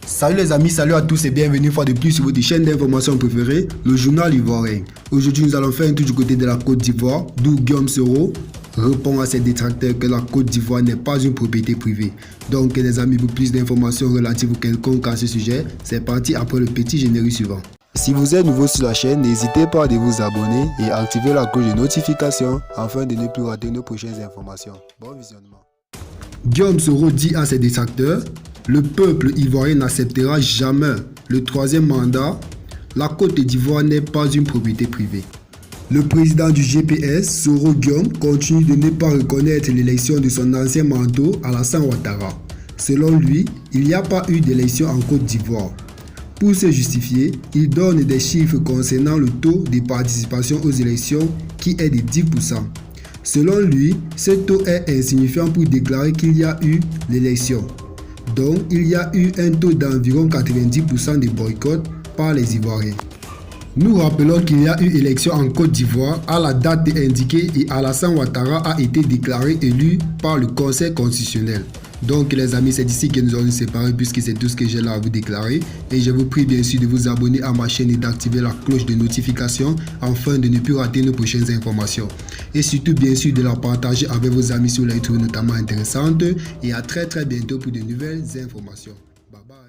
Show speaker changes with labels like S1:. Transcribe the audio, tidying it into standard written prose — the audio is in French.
S1: Salut les amis, salut à tous et bienvenue une fois de plus sur votre chaîne d'information préférée, le journal ivoirien. Aujourd'hui nous allons faire un tour du côté de la Côte d'Ivoire, d'où Guillaume Soro répond à ses détracteurs que la Côte d'Ivoire n'est pas une propriété privée. Donc les amis, pour plus d'informations relatives ou quelconques à ce sujet, c'est parti après le petit générique suivant. Si vous êtes nouveau sur la chaîne, n'hésitez pas à vous abonner et activer la cloche de notification afin de ne plus rater nos prochaines informations. Bon visionnement. Guillaume Soro dit à ses détracteurs: le peuple ivoirien n'acceptera jamais le troisième mandat. La Côte d'Ivoire n'est pas une propriété privée. Le président du GPS, Soro Guillaume, continue de ne pas reconnaître l'élection de son ancien mentor, Alassane Ouattara. Selon lui, il n'y a pas eu d'élection en Côte d'Ivoire. Pour se justifier, il donne des chiffres concernant le taux de participation aux élections qui est de 10%. Selon lui, ce taux est insignifiant pour déclarer qu'il y a eu l'élection. Donc, il y a eu un taux d'environ 90% de boycott par les Ivoiriens. Nous rappelons qu'il y a eu élection en Côte d'Ivoire à la date indiquée et Alassane Ouattara a été déclaré élu par le Conseil constitutionnel. Donc les amis, c'est d'ici que nous allons nous séparer puisque c'est tout ce que j'ai là à vous déclarer. Et je vous prie bien sûr de vous abonner à ma chaîne et d'activer la cloche de notification afin de ne plus rater nos prochaines informations. Et surtout bien sûr de la partager avec vos amis sur les trucs notamment intéressantes. Et à très bientôt pour de nouvelles informations. Bye bye.